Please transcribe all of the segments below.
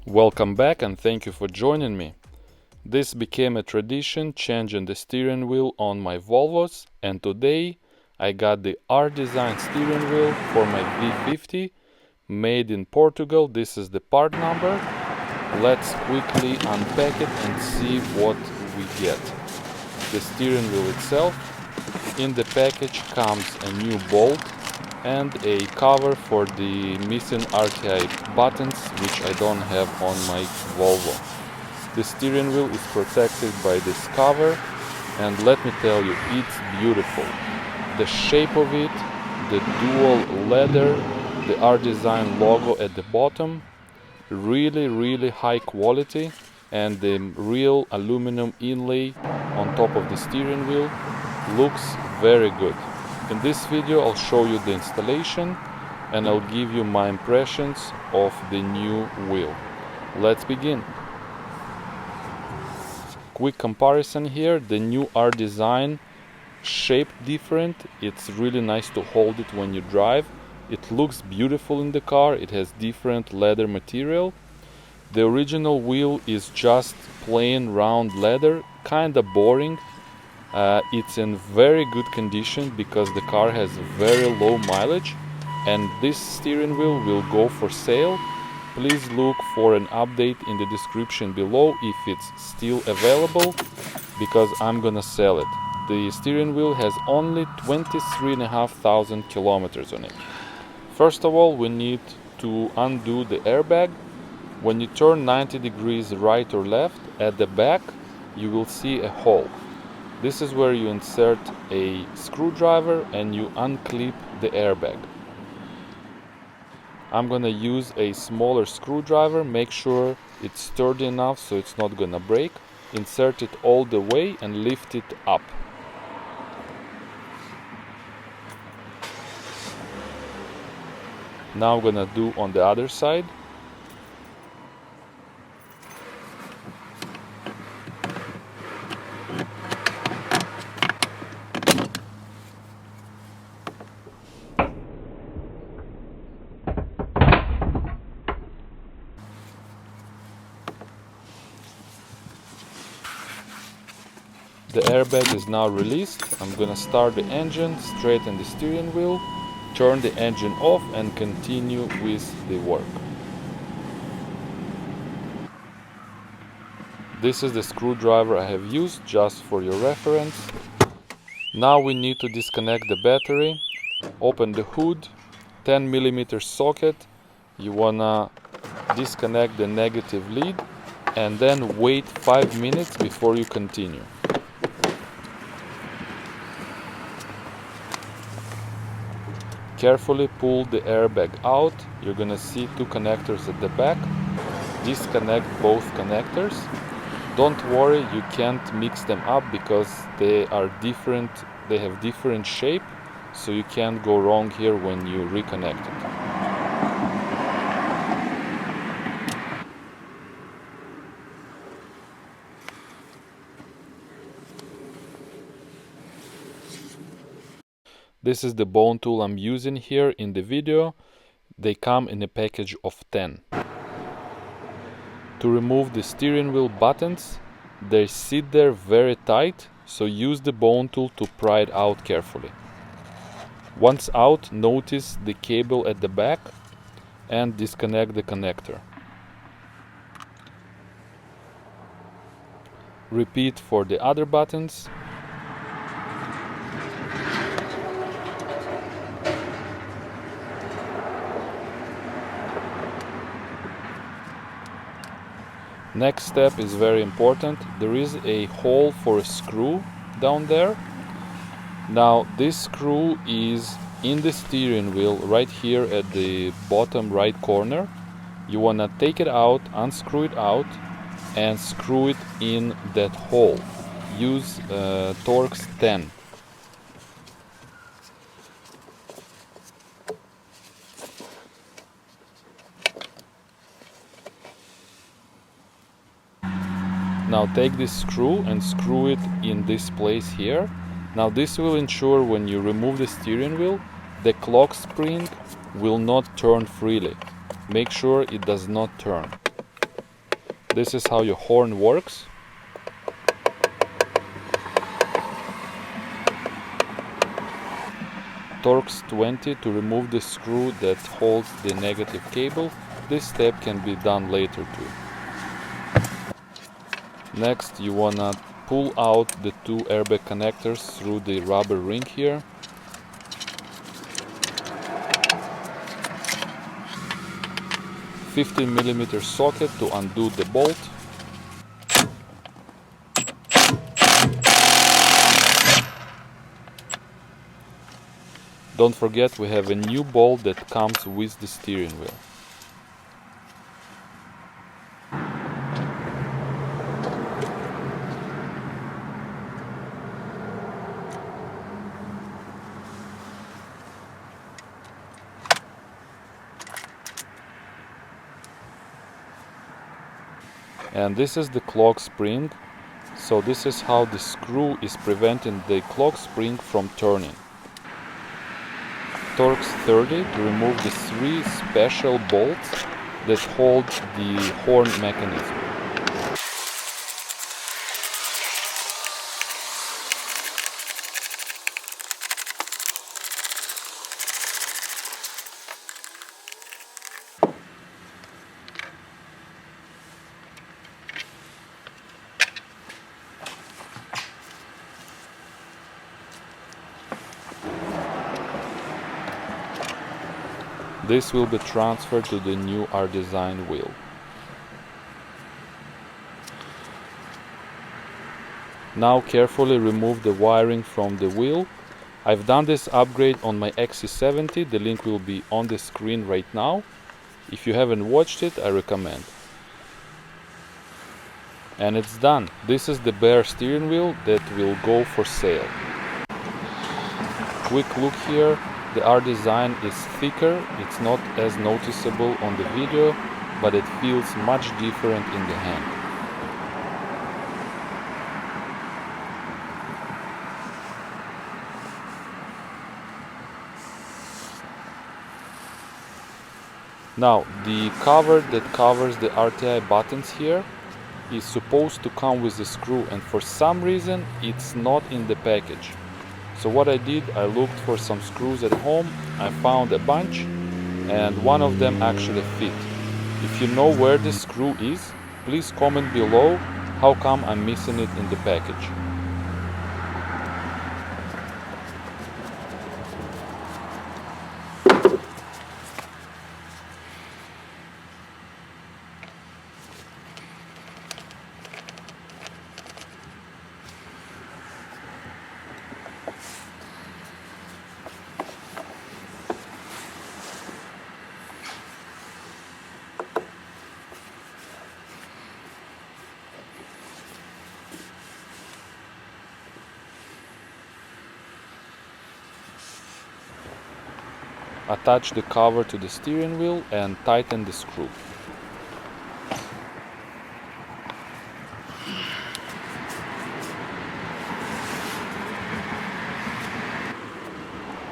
Welcome back and thank you for joining me. This became a tradition, changing the steering wheel on my Volvos, and today I got the R-Design steering wheel for my V50, made in Portugal. This is the part number. Let's quickly unpack it and see what we get. The steering wheel itself. In the package comes a new bolt and a cover for the missing RTI buttons, which I don't have on my Volvo. The steering wheel is protected by this cover, and let me tell you, it's beautiful. The shape of it, the dual leather, the R-Design logo at the bottom, really high quality, and the real aluminum inlay on top of the steering wheel looks very good. In this video I'll show you the installation and I'll give you my impressions of the new wheel. Let's begin. Quick comparison here. The new R-Design shaped different. It's really nice to hold it when you drive. It looks beautiful in the car. It has different leather material. The original wheel is just plain round leather, kinda boring. It's in very good condition because the car has very low mileage, and this steering wheel will go for sale. Please look for an update in the description below if it's still available, because I'm gonna sell it. The steering wheel has only 23,500 kilometers on it. First of all, we need to undo the airbag. When you turn 90 degrees right or left, at the back you will see a hole. This is where you insert a screwdriver and you unclip the airbag. I'm gonna use a smaller screwdriver. Make sure it's sturdy enough so it's not gonna break. Insert it all the way and lift it up. Now I'm gonna do on the other side. The airbag is now released. I'm gonna start the engine, straighten the steering wheel, turn the engine off and continue with the work. This is the screwdriver I have used, just for your reference. Now we need to disconnect the battery. Open the hood, 10mm socket. You wanna disconnect the negative lead and then wait 5 minutes before you continue. Carefully pull the airbag out. You're gonna see two connectors at the back. Disconnect both connectors. Don't worry, you can't mix them up because they are different. They have different shape, so you can't go wrong here when you reconnect it. This is the bone tool I'm using here in the video. They come in a package of 10. To remove the steering wheel buttons, they sit there very tight, so use the bone tool to pry it out carefully. Once out, notice the cable at the back and disconnect the connector. Repeat for the other buttons. Next step is very important. There is a hole for a screw down there. Now this screw is in the steering wheel right here at the bottom right corner. You want to take it out, unscrew it out and screw it in that hole. Use Torx 10. Now take this screw and screw it in this place here. Now this will ensure when you remove the steering wheel, the clock spring will not turn freely. Make sure it does not turn. This is how your horn works. Torx 20 to remove the screw that holds the negative cable. This step can be done later too. Next, you wanna pull out the two airbag connectors through the rubber ring here. $15mm socket to undo the bolt. Don't forget, we have a new bolt that comes with the steering wheel. And this is the clock spring. So this is how the screw is preventing the clock spring from turning. Torx 30 to remove the three special bolts that hold the horn mechanism. This will be transferred to the new R-Design wheel. Now carefully remove the wiring from the wheel. I've done this upgrade on my XC70, the link will be on the screen right now. If you haven't watched it, I recommend. And it's done. This is the bare steering wheel that will go for sale. Quick look here. The R-Design is thicker, it's not as noticeable on the video, but it feels much different in the hand. Now, the cover that covers the RTI buttons here is supposed to come with the screw, and for some reason it's not in the package. So what I did, I looked for some screws at home, I found a bunch, and one of them actually fit. If you know where this screw is, please comment below how come I'm missing it in the package. Attach the cover to the steering wheel and tighten the screw.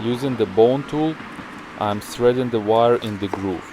Using the bone tool, I'm threading the wire in the groove.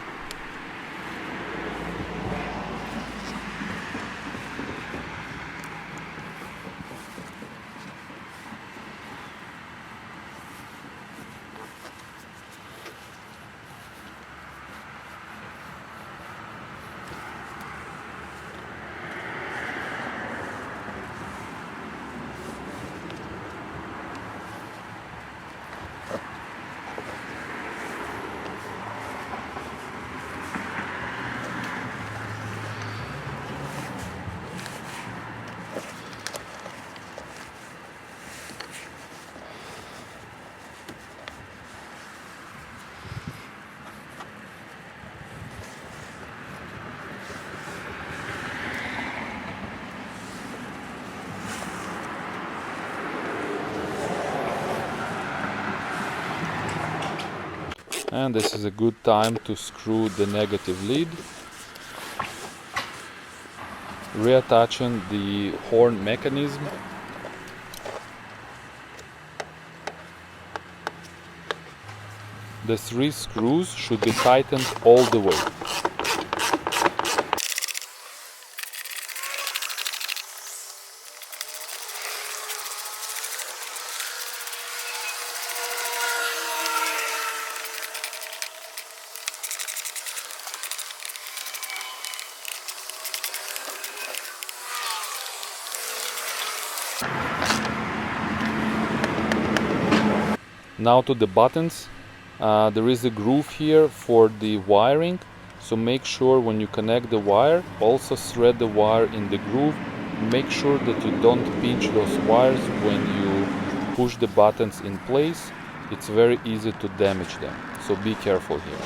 And this is a good time to screw the negative lead, reattaching the horn mechanism. The 3 screws should be tightened all the way. Now to the buttons. There is a groove here for the wiring, so make sure when you connect the wire, also thread the wire in the groove. Make sure that you don't pinch those wires when you push the buttons in place. It's very easy to damage them, so be careful here.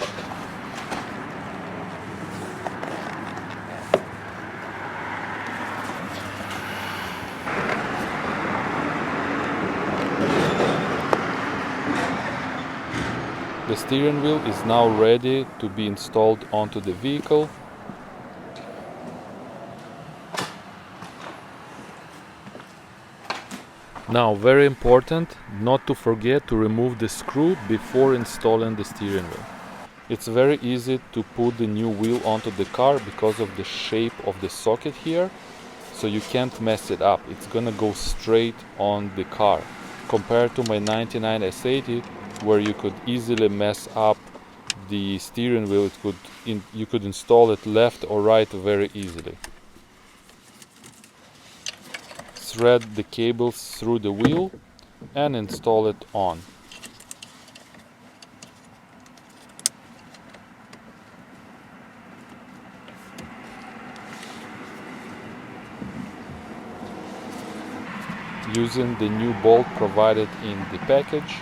The steering wheel is now ready to be installed onto the vehicle. Now, very important, not to forget to remove the screw before installing the steering wheel. It's very easy to put the new wheel onto the car because of the shape of the socket here, so you can't mess it up. It's gonna go straight on the car, compared to my 99 S80, where you could easily mess up the steering wheel. You could install it left or right very easily. Thread the cables through the wheel and install it on. Using the new bolt provided in the package.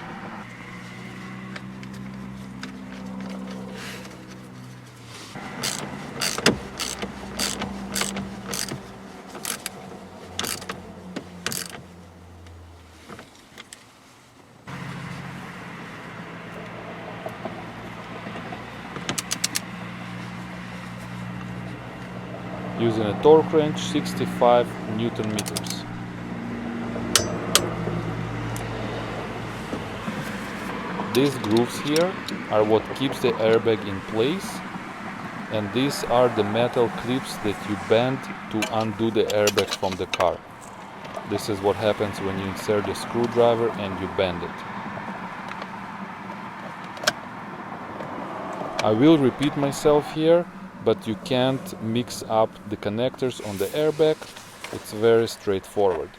Using a torque wrench, 65 Newton meters. These grooves here are what keeps the airbag in place, and these are the metal clips that you bend to undo the airbag from the car. This is what happens when you insert the screwdriver and you bend it. I will repeat myself here, but you can't mix up the connectors on the airbag. It's very straightforward.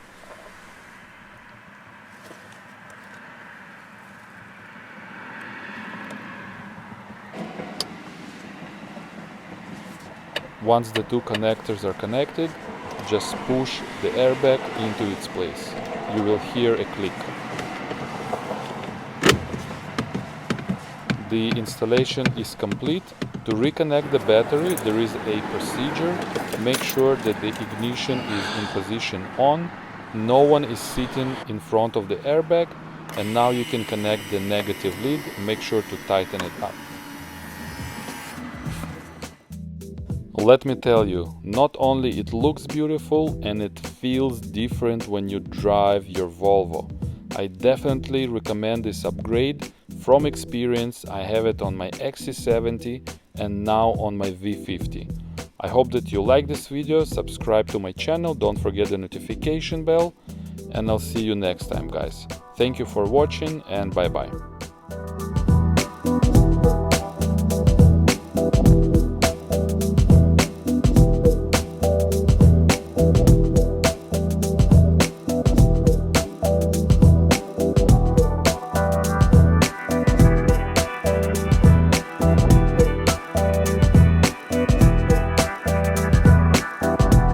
Once the two connectors are connected, just push the airbag into its place. You will hear a click. The installation is complete. To reconnect the battery, there is a procedure. Make sure that the ignition is in position on. No one is sitting in front of the airbag. And now you can connect the negative lead. Make sure to tighten it up. Let me tell you, not only it looks beautiful and it feels different when you drive your Volvo. I definitely recommend this upgrade. From experience, I have it on my XC70 and now on my V50. I hope that you like this video, subscribe to my channel, don't forget the notification bell, and I'll see you next time, guys. Thank you for watching and bye bye.